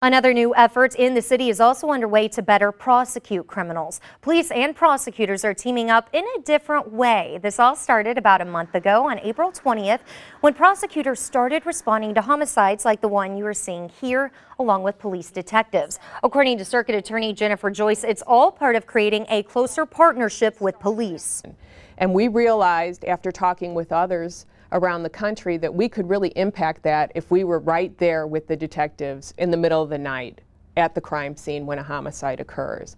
Another new effort in the city is also underway to better prosecute criminals. Police and prosecutors are teaming up in a different way. This all started about a month ago on April 20th when prosecutors started responding to homicides like the one you are seeing here, along with police detectives. According to Circuit Attorney Jennifer Joyce, it's all part of creating a closer partnership with police. And we realized after talking with others around the country that we could really impact that if we were right there with the detectives in the middle of the night at the crime scene when a homicide occurs.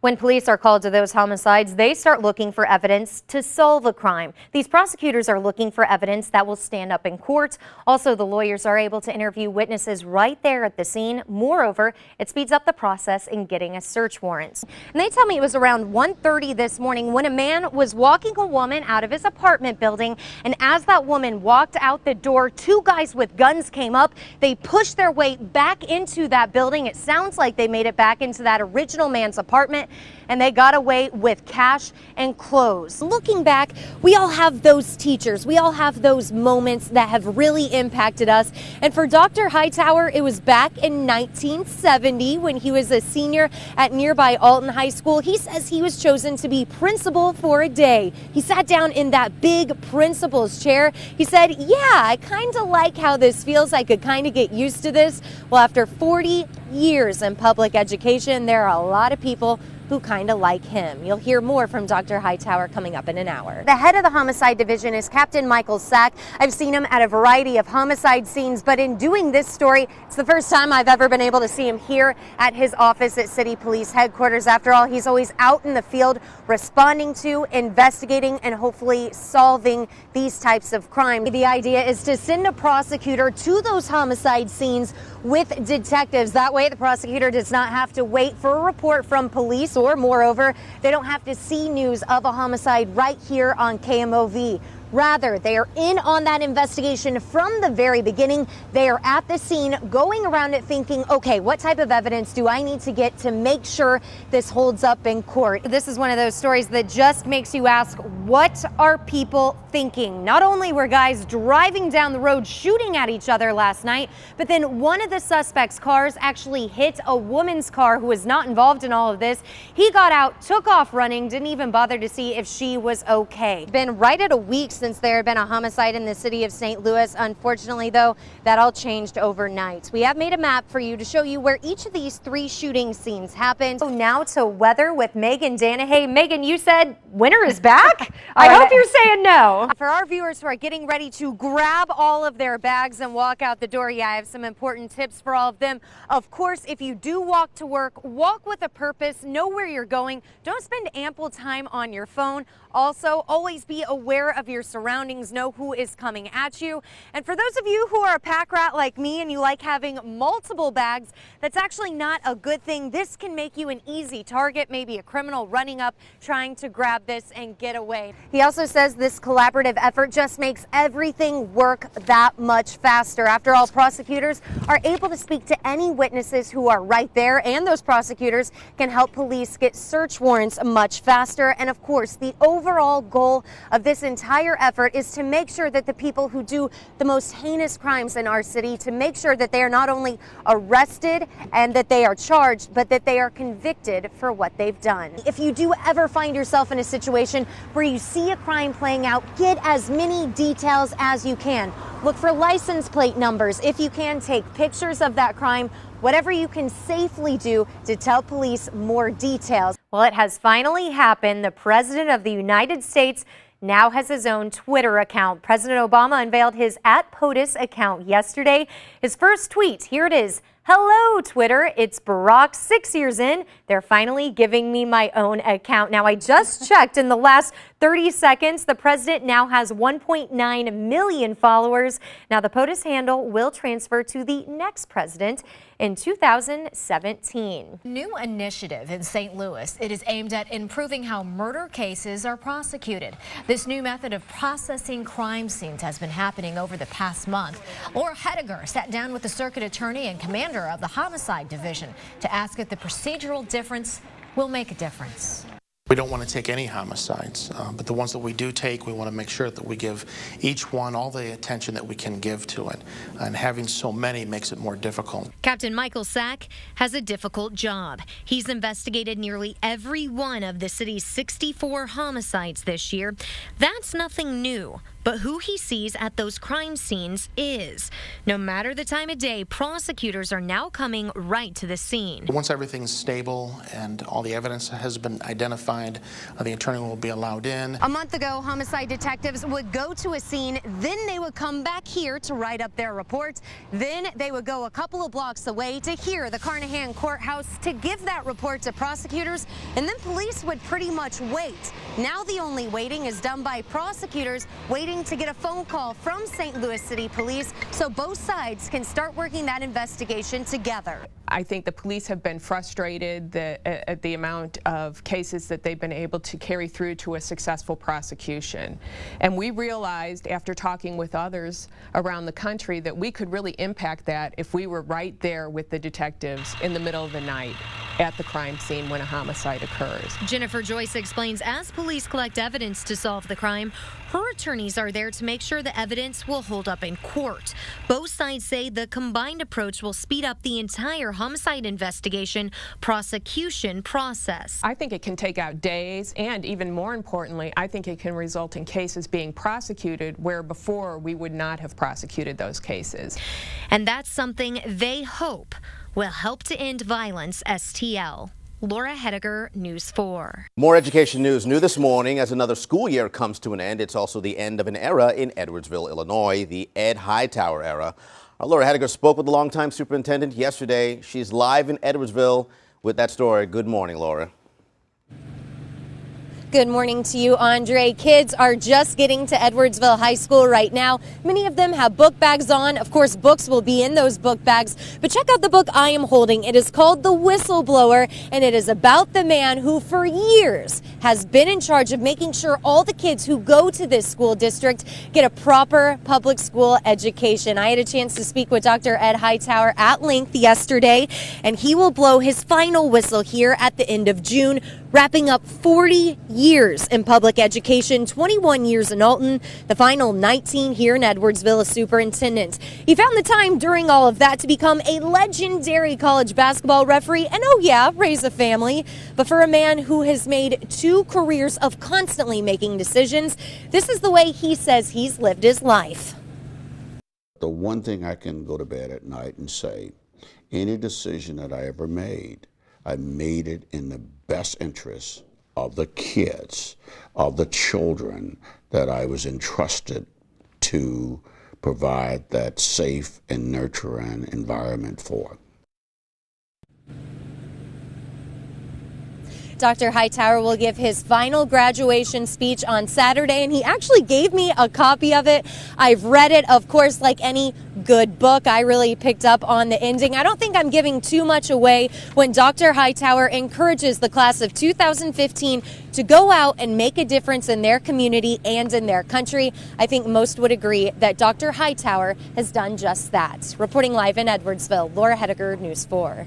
When police are called to those homicides, they start looking for evidence to solve a crime. These prosecutors are looking for evidence that will stand up in court. Also, the lawyers are able to interview witnesses right there at the scene. Moreover, it speeds up the process in getting a search warrant. And they tell me it was around 1:30 this morning when a man was walking a woman out of his apartment building. And as that woman walked out the door, two guys with guns came up. They pushed their way back into that building. It sounds like they made it back into that original man's apartment, and they got away with cash and clothes. Looking back, we all have those teachers. We all have those moments that have really impacted us. And for Dr. Hightower, it was back in 1970 when he was a senior at nearby Alton High School. He says he was chosen to be principal for a day. He sat down in that big principal's chair. He said, "Yeah, I kind of like how this feels. I could kind of get used to this." Well, after 40 years in public education, there are a lot of people who kind of like him. You'll hear more from Dr. Hightower coming up in an hour. The head of the homicide division is Captain Michael Sack. I've seen him at a variety of homicide scenes, but in doing this story, it's the first time I've ever been able to see him here at his office at City Police Headquarters. After all, he's always out in the field responding to, investigating, and hopefully solving these types of crime. The idea is to send a prosecutor to those homicide scenes with detectives. That way, the prosecutor does not have to wait for a report from police, or moreover, they don't have to see news of a homicide right here on KMOV. Rather, they are in on that investigation from the very beginning. They are at the scene, going around it thinking, okay, what type of evidence do I need to get to make sure this holds up in court? This is one of those stories that just makes you ask, what are people thinking? Not only were guys driving down the road shooting at each other last night, but then one of the suspects' cars actually hit a woman's car who was not involved in all of this. He got out, took off running, didn't even bother to see if she was okay. Been right at a week since there had been a homicide in the city of St. Louis. Unfortunately, though, that all changed overnight. We have made a map for you to show you where each of these three shooting scenes happened. So now to weather with Megan Danahay. Megan, you said winter is back? I hope you're saying no. For our viewers who are getting ready to grab all of their bags and walk out the door, yeah, I have some important tips for all of them. Of course, if you do walk to work, walk with a purpose, know where you're going. Don't spend ample time on your phone. Also, always be aware of your surroundings, know who is coming at you. And for those of you who are a pack rat like me and you like having multiple bags, that's actually not a good thing. This can make you an easy target, maybe a criminal running up, trying to grab this and get away. He also says this collaborative effort just makes everything work that much faster. After all, prosecutors are able to speak to any witnesses who are right there, and those prosecutors can help police get search warrants much faster. And of course, the overall goal of this entire effort is to make sure that the people who do the most heinous crimes in our city, to make sure that they are not only arrested and that they are charged, but that they are convicted for what they've done. If you do ever find yourself in a situation where you see a crime playing out, get as many details as you can. Look for license plate numbers. If you can, take pictures of that crime. Whatever you can safely do to tell police more details. Well, it has finally happened. The President of the United States now has his own Twitter account. President Obama unveiled his @POTUS account yesterday. His first tweet, here it is. "Hello, Twitter. It's Barack, 6 years in. They're finally giving me my own account." Now, I just checked in the last 30 seconds. The president now has 1.9 million followers. Now, the POTUS handle will transfer to the next president in 2017. New initiative in St. Louis. It is aimed at improving how murder cases are prosecuted. This new method of processing crime scenes has been happening over the past month. Hettiger sat down with the circuit attorney and commander of the homicide division to ask if the procedural difference will make a difference. We don't want to take any homicides, but the ones that we do take, we want to make sure that we give each one all the attention that we can give to it. And having so many makes it more difficult. Captain Michael Sack has a difficult job. He's investigated nearly every one of the city's 64 homicides this year. That's nothing new, but who he sees at those crime scenes is. No matter the time of day, prosecutors are now coming right to the scene. Once everything's stable and all the evidence has been identified, the attorney will be allowed in. A month ago, homicide detectives would go to a scene, then they would come back here to write up their reports. Then they would go a couple of blocks away to here, the Carnahan Courthouse, to give that report to prosecutors, and then police would pretty much wait. Now the only waiting is done by prosecutors waiting to get a phone call from St. Louis City Police so both sides can start working that investigation together. I think the police have been frustrated at the amount of cases that they've been able to carry through to a successful prosecution. And we realized after talking with others around the country that we could really impact that if we were right there with the detectives in the middle of the night at the crime scene when a homicide occurs. Jennifer Joyce explains as police collect evidence to solve the crime, her attorneys are there to make sure the evidence will hold up in court. Both sides say the combined approach will speed up the entire homicide investigation prosecution process. I think it can take out days, and even more importantly, I think it can result in cases being prosecuted where before we would not have prosecuted those cases. And that's something they hope will help to end violence. STL. Laura Hettiger, News 4. More education news new this morning as another school year comes to an end. It's also the end of an era in Edwardsville, Illinois, the Ed Hightower era. Laura Hettiger spoke with the longtime superintendent yesterday. She's live in Edwardsville with that story. Good morning, Laura. Good morning to you, Andre. Kids are just getting to Edwardsville High School right now. Many of them have book bags on. Of course, books will be in those book bags. But check out the book I am holding. It is called The Whistleblower, and it is about the man who for years has been in charge of making sure all the kids who go to this school district get a proper public school education. I had a chance to speak with Dr. Ed Hightower at length yesterday, and he will blow his final whistle here at the end of June, wrapping up 40 years in public education, 21 years in Alton, the final 19 here in Edwardsville as superintendent. He found the time during all of that to become a legendary college basketball referee and, oh yeah, raise a family. But for a man who has made 2 careers of constantly making decisions, this is the way he says he's lived his life. The one thing I can go to bed at night and say, any decision that I ever made, I made it in the best interest of the kids, of the children that I was entrusted to provide that safe and nurturing environment for. Dr. Hightower will give his final graduation speech on Saturday, and he actually gave me a copy of it. I've read it, of course, like any good book. I really picked up on the ending. I don't think I'm giving too much away when Dr. Hightower encourages the class of 2015 to go out and make a difference in their community and in their country. I think most would agree that Dr. Hightower has done just that. Reporting live in Edwardsville, Laura Hettiger, News 4.